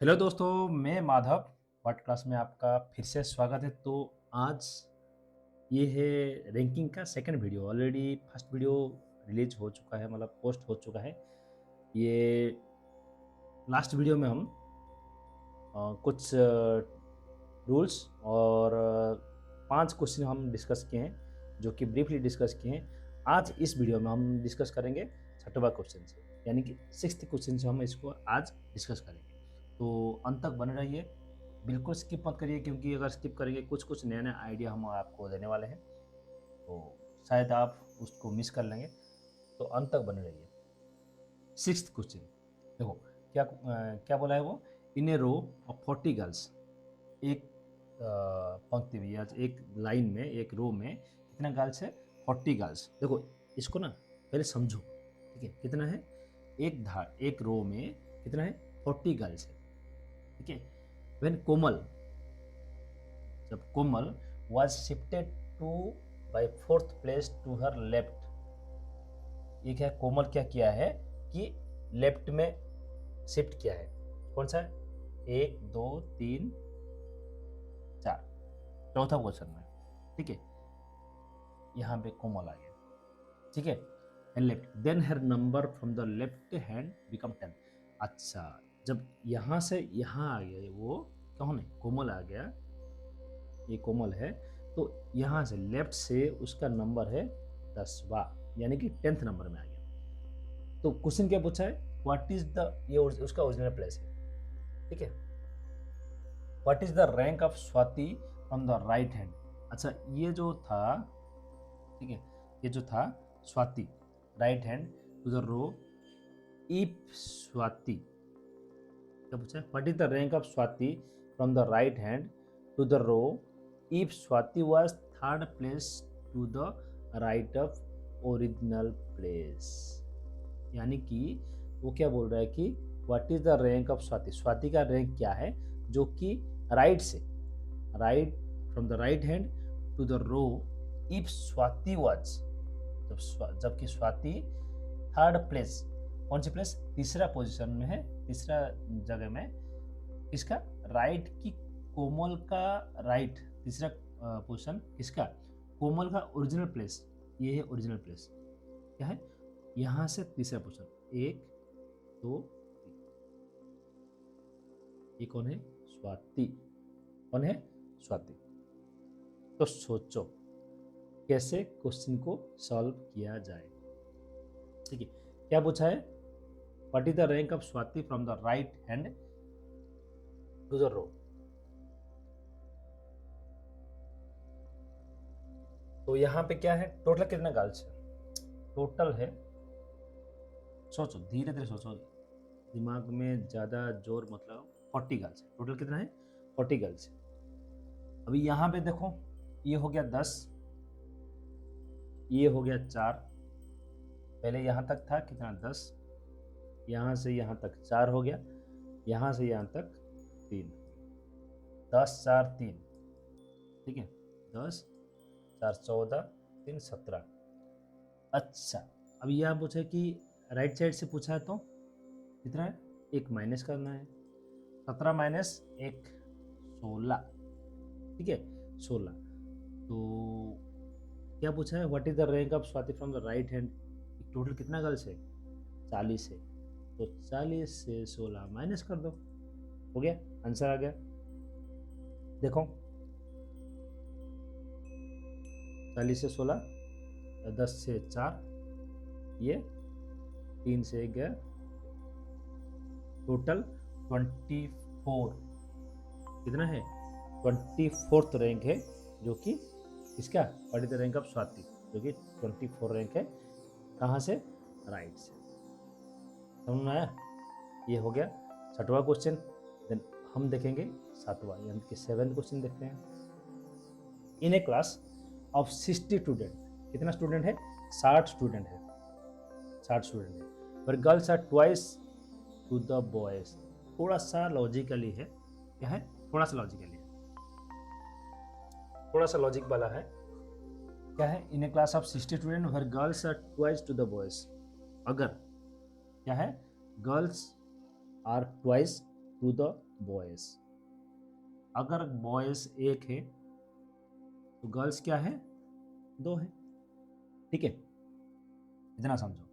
Hello दोस्तों, मैं Madhav word class में आपका फिर से स्वागत है। तो आज ये है रैंकिंग का second video. Already first video release हो चुका है, मतलब पोस्ट हो चुका है। ये लास्ट वीडियो में हम कुछ रूल्स और 5 क्वेश्चन हम डिस्कस किए हैं, जो कि ब्रीफली डिस्कस किए हैं। आज इस वीडियो में हम डिस्कस करेंगे छठवा क्वेश्चन से, यानी कि सिक्स्थ क्वेश्चन से हम इसको आज डिस्कस करेंगे। तो अंत तक बने रहिए, बिल्कुल स्किप मत करिए, क्योंकि अगर स्किप करेंगे कुछ कुछ नया नया आइडिया हम आपको देने वाले हैं, तो शायद आप उसको मिस कर लेंगे। तो अंत तक बने रहिए। सिक्स्थ क्वेश्चन देखो, क्या बोला है वो। इन ए रो ऑफ 40 गर्ल्स, एक पंक्ति में या एक लाइन में, एक रो में कितना गर्ल्स है? 40 गर्ल्स। देखो इसको ना पहले समझो, ठीक है। कितना है? एक रो में कितना है? 40 गर्ल्स है, ठीक है। व्हेन कोमल, जब Komal was shifted to by fourth place to her left, ये क्या है? कोमल क्या किया है कि लेफ्ट में शिफ्ट किया है। कौन सा है? 1 2 3 4, चौथा क्वेश्चन में, ठीक है। यहाँ पे कोमल आ गया, ठीक है। एंड लेफ्ट, देन हर number from the left hand become 10। अच्छा, जब यहाँ से यहाँ आ गया, वो कौन है? कोमल आ गया, ये कोमल है। तो यहाँ से लेफ्ट से उसका नंबर है 10वां, यानी कि 10th नंबर में आ गया। तो क्वेश्चन क्या पूछा है? व्हाट इज द, ये उसका ओरिजिनल प्लेस है, ठीक है। What is the rank of Swati from the right hand. अच्छा, ये जो था, ठीक है, ये जो था Swati, right hand to the row if Swati, क्या पूछा है? What is the rank of Swati from the right hand to the row if Swati was third place to the right of original place. यानी कि वो क्या बोल रहा है कि what is the rank of Swati, Swati का रैंक क्या है, जो कि राइट से, right from the right hand to the row if Swati was, जबकि स्वाति थर्ड प्लेस, कौन सी प्लेस? तीसरा पोजीशन में है, तीसरा जगह में। इसका राइट की कोमल का राइट, तीसरा पोजीशन किसका? कोमल का ओरिजिनल प्लेस, ये है ओरिजिनल प्लेस। क्या है? यहाँ से तीसरा पोजीशन, 1 2 3, ये कौन है? स्वाति। कौन है? स्वाति। तो सोचो कैसे क्वेश्चन को सॉल्व किया जाए, ठीक है। क्या पूछा है? What is the rank of Swati from the right hand to the row. तो यहाँ पे क्या है? टोटल कितना गर्ल्स है? टोटल है, सोचो धीरे धीरे सोचो, दिमाग में ज़्यादा जोर मत लगाओ। 40 गर्ल्स है। टोटल कितना है? 40 गर्ल्स है। अभी यहाँ पे देखो, ये हो गया 10, ये हो गया 4, पहले यहाँ तक था कितना? 10, यहाँ से यहाँ तक 4 हो गया, यहाँ से यहाँ तक 3, 10 4 3, ठीक है। 10 4 14 3 17। अच्छा, अब यह पूछे कि राइट साइड से पूछा है तो कितना है? 1 माइनस करना है, 17 माइनस 1 16, ठीक है, 16। तो क्या पूछा है? What is the rank of Swati from the right hand. Total कितना गर्ल्स है? 40 है। तो 40 से 16 माइनस कर दो, हो गया, आंसर आ गया। देखो 40 से 16, 10 से 4, ये 3 से 1 गया, टोटल 24। कितना है? 24th रैंक है, जो कि इसका what is the rank of Swati, जो कि 24 रैंक है। कहाँ से? राइट से। समझ में आया? ये हो गया छठवां क्वेश्चन। देन हम देखेंगे सातवां, यानी कि 7th क्वेश्चन देखते हैं। In a class of 60 student, कितना स्टूडेंट है? 60 स्टूडेंट है, 60 स्टूडेंट है। पर girls are twice to the boys. थोड़ा सा लॉजिकली है। क्या है? थोड़ा सा लॉजिकली है, थोड़ा सा लॉजिक वाला है। क्या है? In a class of 60 student where girls are twice to the boys. अगर क्या है? Girls are twice to the boys. अगर बॉयज 1 है तो गर्ल्स क्या है, 2 है। ठीक है, इतना समझो।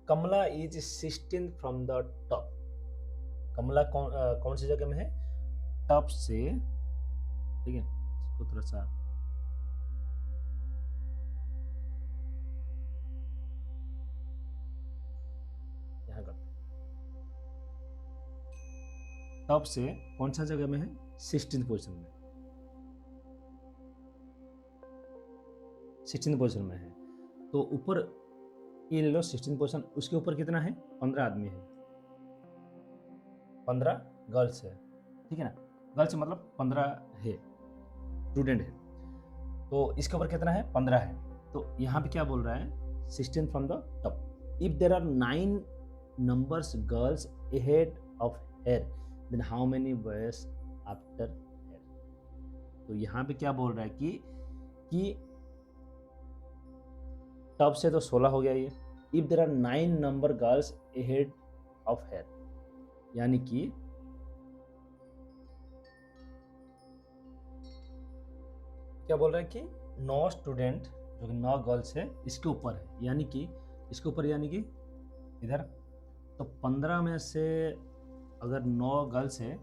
कमला इज 16 फ्रॉम द टॉप। कमला कौन सी जगह में है, टॉप से। ठीक है, इसको थोड़ा सा यहाँ करते हैं। टॉप से कौन सा जगह में है, 16 पोजीशन में, 16 पोजीशन में है। तो ऊपर ये ले लो 16 पोजीशन, उसके ऊपर कितना है, 15 आदमी है, 15 गर्ल्स है। ठीक है ना, गर्ल्स मतलब 15 है, स्टूडेंट है। तो इसके ऊपर कितना है, 15 है। तो यहाँ पे क्या बोल रहा है, 16 from the top. If there are 9 numbers girls ahead of her, then how many boys after her? तो यहाँ पे क्या बोल रहा है कि टॉप से तो 16 हो गया ये। If there are 9 number girls ahead of her, यानी कि क्या बोल रहा है कि 9 स्टूडेंट जो कि 9 गर्ल्स है इसके ऊपर है, यानी कि इसके ऊपर, यानी कि इधर। तो 15 में से अगर 9 गर्ल्स है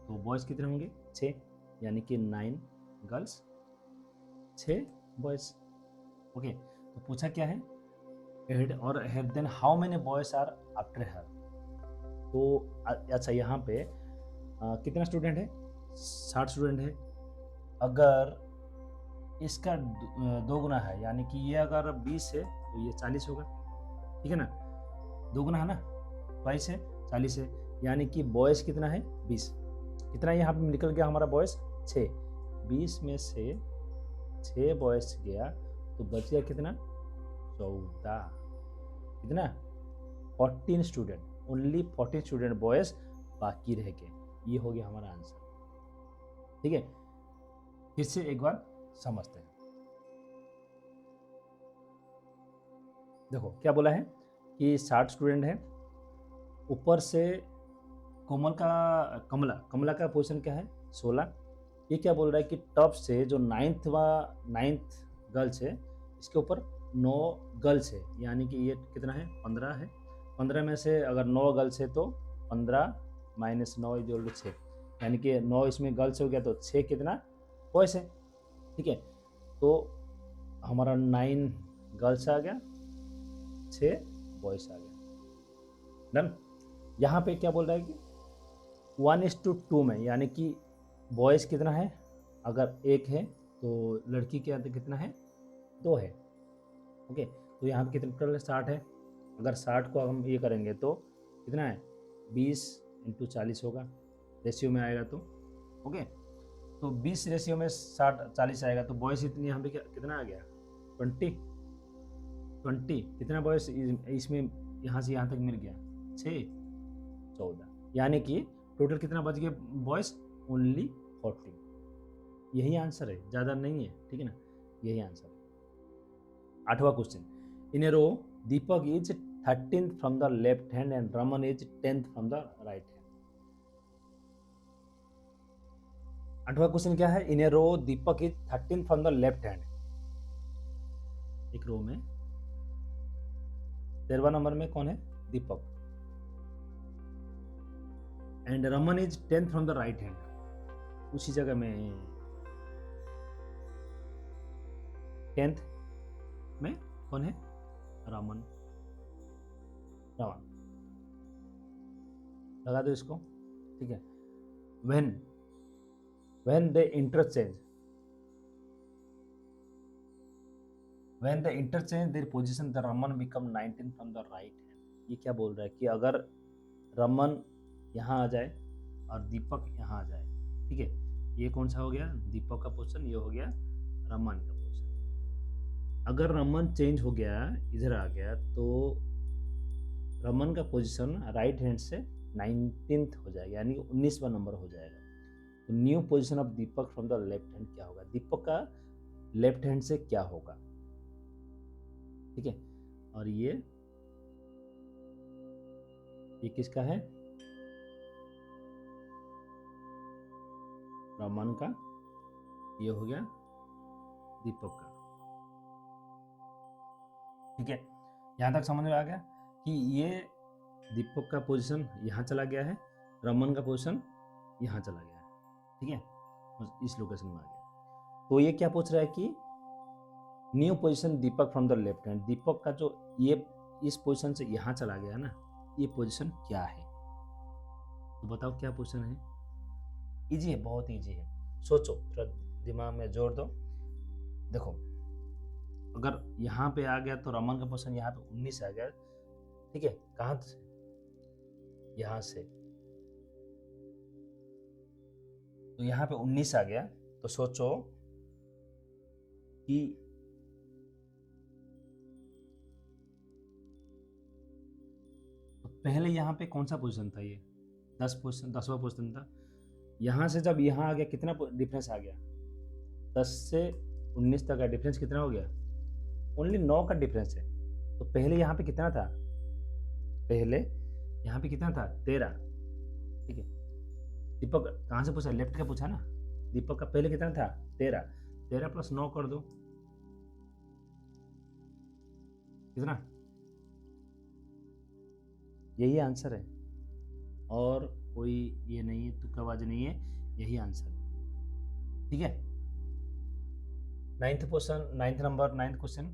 तो बॉयज़ कितने होंगे, 6, यानी कि 9 गर्ल्स 6 बॉयज़। ओके, तो पूछा क्या है, हेड और head, then how many boys are after her. तो अच्छा यहाँ पे कितना स्टूडेंट है, 60 स्टूडेंट है। अगर इसका 2 गुना है, यानी कि ये अगर 20 है तो ये 40 होगा। ठीक है ना, 2 गुना है ना, 22 है, 40 है, यानी कि बॉयज़ कितना है, 20। कितना यहाँ पे निकल गया हमारा बॉयज़, 6। 20 में से 6 बॉयज़ गया तो बच गया कितना, 14। कितना, 14 स्टूडेंट, ओनली 14 स्टूडेंट बॉयज़ बाकी रह गए। ये हो गया हमारा आंसर। ठीक है, फिर से एक बार समझते हैं। देखो क्या बोला है कि 60 स्टूडेंट है, ऊपर से कमला का पोजीशन क्या है, 16। ये क्या बोल रहा है कि टॉप से जो 9th गर्ल्स है इसके ऊपर 9 गर्ल्स है, यानी कि ये कितना है, 15 है। 15 में से अगर 9 गर्ल्स है तो 15 माइनस 9 इक्वल टू 6, यानी कि 9 इसमें गर्ल्स हो गया तो 6 कितना बॉयज़ है। ठीक है, तो हमारा 9 गर्ल्स आ गया, 6 बॉयज़ आ गया। डन। यहाँ पे क्या बोल रहा है कि 1:2 में, यानी कि बॉयज़ कितना है, अगर 1 है तो लड़की क्या कितना है, 2 है। ओके, तो यहाँ पे कितना टोटल 60 है। अगर 60 को हम ये करेंगे तो कितना है, 20 × 40 होगा, रेशियो में आएगा तो। ओके, तो 20 रेशियो में 60-40 आएगा, तो बॉयज़ इतनी यहाँ पे कितना आ गया, 20। कितना बॉयज़ इसमें यहाँ से यहाँ तक मिल गया, 6, 14, यानी कि टोटल कितना बच गया बॉयज़, ओनली 14। यही आंसर है, ज़्यादा नहीं है। ठीक है ना, यही आंसर है। 8वां question, in a row Deepak is 13th from the left hand and Raman is 10th from the right hand. 8वां क्वेश्चन क्या है, in a row Deepak is 13th from the left hand. एक रो में 13वां नंबर में कौन है, Deepak, and Raman is 10th from the right hand. उसी जगह में 10th में कौन है, रमन। लगा दो इसको। ठीक है, when they interchange their position, the Raman become 19 from the right hand। ये क्या बोल रहा है कि अगर रमन यहाँ आ जाए और दीपक यहाँ आ जाए, ठीक है, ये कौन सा हो गया, दीपक का पोजीशन, ये हो गया रमन का पोजीशन। अगर रमन चेंज हो गया, इधर आ गया, तो रमन का पोजीशन राइट हैंड से 19th हो जाएगा, यानी 19वां नंबर हो जाएगा। तो new position of Deepak from the left hand क्या होगा, दीपक का लेफ्ट हैंड से क्या होगा। ठीक है, और ये किसका है, रमन का, ये हो गया दीपक का। ठीक है, यहाँ तक समझ में आ गया कि ये दीपक का पोजीशन यहाँ चला गया है, रमन का पोजीशन यहाँ चला गया है। ठीक है, बस इस लोकेशन में आ गया। तो ये क्या पूछ रहा है कि new position Deepak from the left hand, Deepak का जो ये इस पोजीशन से यहाँ चला गया ना, ये पोजीशन क्या है? तो बताओ क्या पोजीशन है? इजी है, बहुत इजी है, सोचो, थोड़ा दिमाग में जोर दो। देखो, अगर यहाँ पे आ गया तो रमन का पोजीशन यहाँ पे 19 आ गया। ठीक है, कहाँ से? यहाँ से, तो यहाँ पे 19 आ गया। तो सोचो कि तो पहले यहाँ पे कौन सा पोजीशन था? ये 10वां पोजीशन था। यहाँ से जब यहाँ आ गया, कितना डिफरेंस आ गया? 10 से 19 तक का डिफरेंस कितना हो गया? ओनली 9 का डिफरेंस है। तो पहले यहाँ पे कितना था? पहले यहाँ पे कितना था? 13। ठीक है, दीपक कहाँ से पूछा? लेफ्ट का पूछा ना। दीपक का पहले कितना था? 13। 13 प्लस 9 कर दो, कितना? यही आंसर है, और कोई ये नहीं है, तुक्काबाजी नहीं है, यही आंसर है। ठीक है, 9th question, 9th number, 9th question.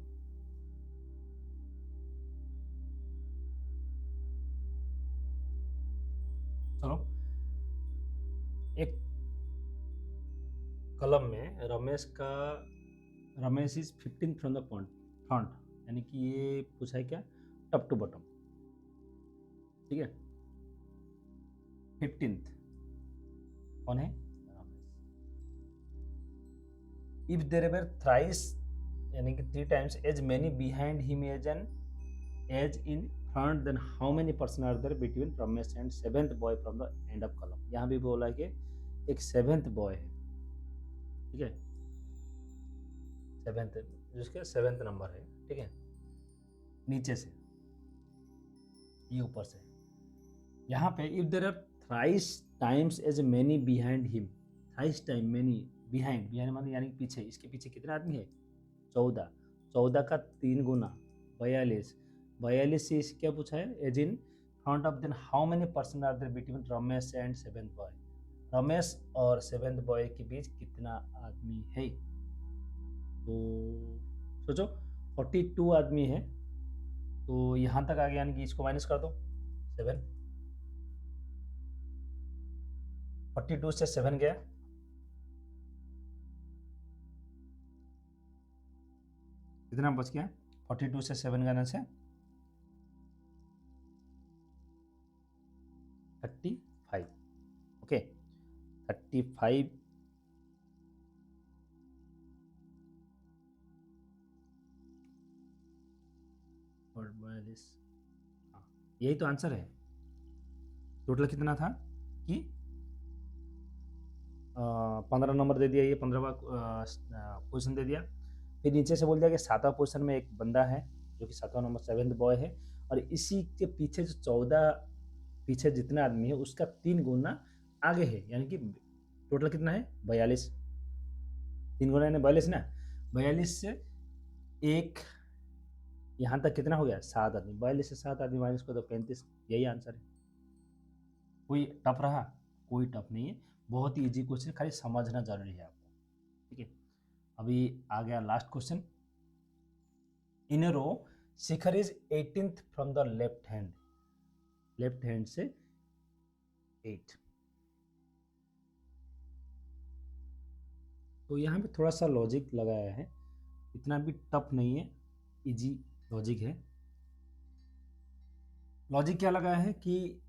चलो, एक कलम में Ramesh is 15 from the front, यानी कि ये पूछा है क्या? Top to bottom. ठीक है, 15th कौन है? Ramesh. If there were thrice, यानी कि 3 times as many behind him as in front, then how many person are there between Ramesh and 7th boy from the end of column. यहाँ भी बोला है कि एक 7th बॉय है। ठीक है, 7th, जिसके 7th नंबर है। ठीक है, नीचे से, ये ऊपर से। यहाँ पे if there are thrice times as many behind him, thrice time many behind, behind माने यानी पीछे, इसके पीछे कितने आदमी है? 14। 14 का 3 गुना 42। 42 से इसे क्या पूछा है? As in front of, then how many person are there between Ramesh and 7th boy, Ramesh और 7th बॉय के बीच कितना आदमी है? तो सोचो, 42 आदमी है, तो यहाँ तक आ गया, यानी कि इसको माइनस कर दो 7। 42 से 7 गया, कितना बच गया? 42 से 7 गया से 35। ओके, 35 और 42, हाँ, यही तो आंसर है। टोटल कितना था कि 15 नंबर दे दिया, ये 15वां पोजीशन दे दिया। फिर नीचे से बोल दिया कि 7वां पोजीशन में एक बंदा है जो कि 7वां नंबर 7th बॉय है, और इसी के पीछे जो 14 पीछे जितना आदमी है उसका 3 गुना आगे है, यानी कि टोटल कितना है? 42। 3 गुना यानी 42 ना। 42 से एक यहाँ तक कितना हो गया? 7 आदमी। 42 से 7 आदमी माइनस कर दो, 35। यही आंसर है। कोई टफ रहा? कोई टफ नहीं है, बहुत ही इजी क्वेश्चन, खाली समझना जरूरी है आपको। ठीक है, अभी आ गया last question. In row Shikhar is 18th from the left hand, left hand से 8। तो यहाँ पे थोड़ा सा लॉजिक लगाया है, इतना भी टफ नहीं है, इजी लॉजिक है। लॉजिक क्या लगाया है कि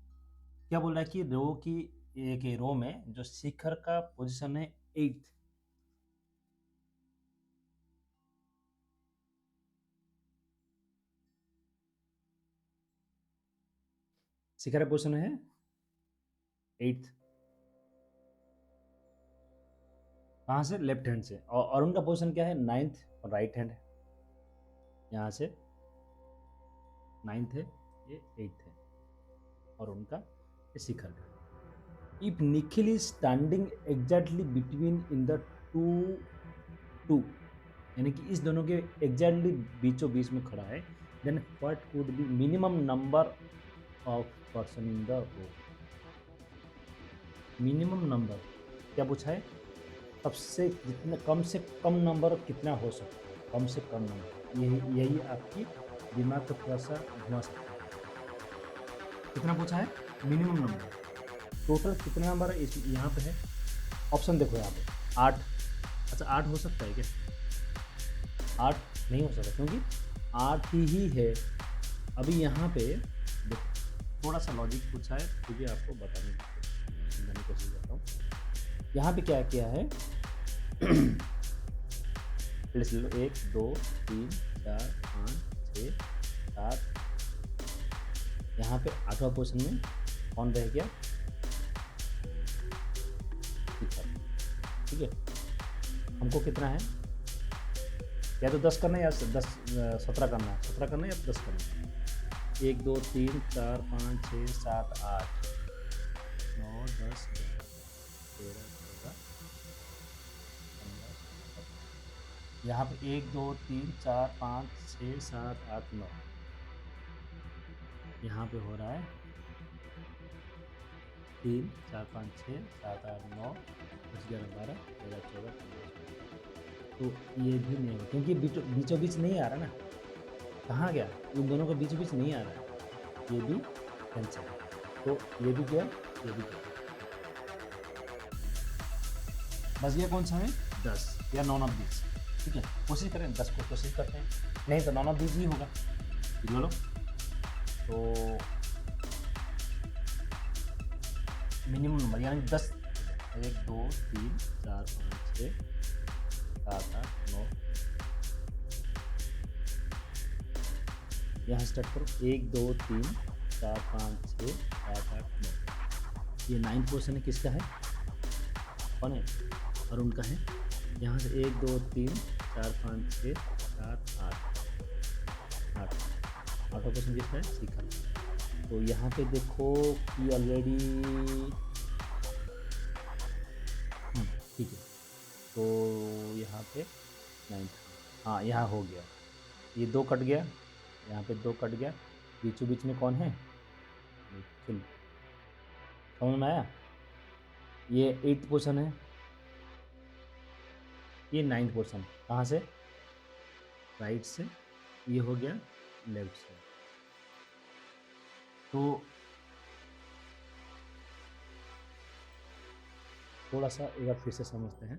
क्या बोल रहा है कि रो की, एक रो में जो शिखर का पोजीशन है 8th, शिखर का पोजीशन है 8th, कहाँ से? लेफ्ट हैंड से। और अरुण का पोजीशन क्या है? 9th और राइट हैंड है, यहाँ से 9th है, ये 8th है, और उनका ये शिखर का। If Nikhil is standing exactly between in the two, यानी कि इस दोनों के एग्जैक्टली बीचों बीच में खड़ा है, then what would be minimum number of person in the row. Minimum number क्या पूछा है, सबसे जितना कम से कम नंबर कितना हो सकता है, कम से कम नंबर, यही आपकी दिमाग को थोड़ा सा घुमा सकता है। कितना पूछा है, मिनिमम नंबर, टोटल कितना नंबर है इस यहाँ पे है, ऑप्शन देखो यहाँ पे 8। अच्छा 8 हो सकता है क्या, 8 नहीं हो सकता क्योंकि 8 ही है। अभी यहाँ पे देखो थोड़ा सा लॉजिक पूछा है, क्योंकि आपको समझाने की कोशिश करता हूँ। यहाँ पे क्या किया है लिख लो 1 2 3 4 5 6 7, यहाँ पे 8वां पोजीशन में कौन रह गया, ठीक है। हमको कितना है, या तो 10 करना है या 17 करना है, 17 करना है या 10 करना है। 1 2 3 4 5 6 7 8 9 10 11 13 14 15। यहाँ पे 1 2 3 4 5 6 7 8 9, यहाँ पे हो रहा है 3 4 5 6 7 8 9 10 11 12 13 14 15। तो ये भी नहीं होगा क्योंकि बीचों बीच नहीं आ रहा ना, कहाँ गया, इन दोनों के बीच बीच नहीं आ रहा है, ये भी कैंसिल है। तो ये भी गया, ये भी गया, बस ये कौन सा है 10 या नॉन ऑफ दिस, ठीक है। कोशिश करें 10 को कोशिश करते हैं, नहीं तो नॉन ऑफ दिस ही होगा, बोलो। तो मिनिमम नंबर यानी 10, 1 2 3 4 5 6 7 8 9, यहाँ स्टार्ट करो 1 2 3 4 5 6 7 8 9। ये 9 पोर्शन है, किसका है, कौन है, अरुण का है। यहाँ से 1 2 3 4 5 6 7 8 8 पोर्शन किसका है, शिखर। तो यहाँ पे देखो कि ऑलरेडी ठीक है, तो यहाँ पे 9, हाँ यहाँ हो गया, ये 2 कट गया, यहाँ पे 2 कट गया, बीचों बीच में कौन है, चलो समझ में आया। ये 8th पोर्शन है, ये 9th पोर्शन, कहाँ से, राइट से, ये हो गया लेफ्ट से। तो थोड़ा सा एक बार फिर से समझते हैं,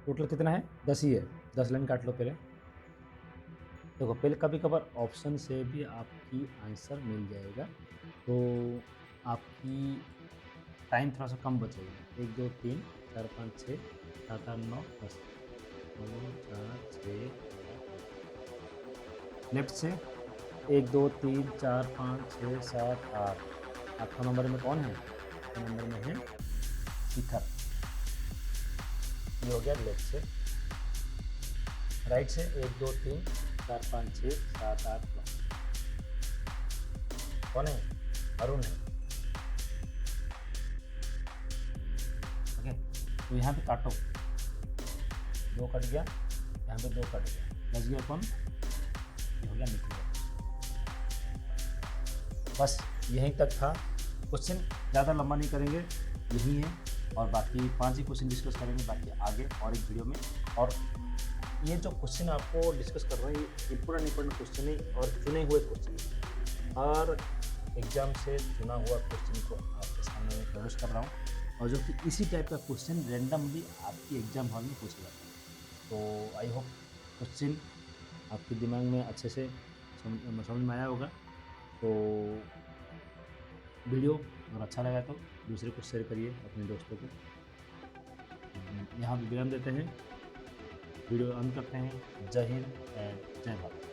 टोटल कितना है, 10 ही है, 10 लाइन काट लो पहले। देखो पहले कभी कभार ऑप्शन से भी आपकी आंसर मिल जाएगा, तो आपकी टाइम थोड़ा सा कम बचेगा। 1 2 3 4 5 6 7 8 9 10, 2 4 6 लेफ्ट से 1 2 3 4 5 6 7 8, 8वां नंबर में कौन है, 8वां नंबर में है शिखर, ये हो गया लेफ्ट से। राइट से 1 2 3 4 5 6 7 8 9, कौन है, अरुण है, ओके। तो यहाँ पे काटो, 2 कट गया, यहाँ पे 2 कट गया, बच गया कौन, ये हो गया निखिल। बस यहीं तक था क्वेश्चन, ज़्यादा लंबा नहीं करेंगे, यही है। और बाकी 5 ही क्वेश्चन डिस्कस करेंगे, बाकी आगे और एक वीडियो में। और ये जो क्वेश्चन आपको डिस्कस कर रहे हैं, ये इम्पोर्टेंट क्वेश्चन है और चुने हुए क्वेश्चन, हर एग्जाम से चुना हुआ क्वेश्चन को आपके सामने में प्रवेश कर रहा हूँ, और जो कि इसी टाइप का क्वेश्चन रैंडमली आपकी एग्जाम हॉल में पूछा जाता है। तो आई होप क्वेश्चन आपके दिमाग में अच्छे से समझ में आया होगा। तो वीडियो अगर अच्छा लगा तो दूसरे को शेयर करिए अपने दोस्तों को। यहाँ विराम देते हैं, वीडियो अंत करते हैं। जय हिंद एंड जय भारत।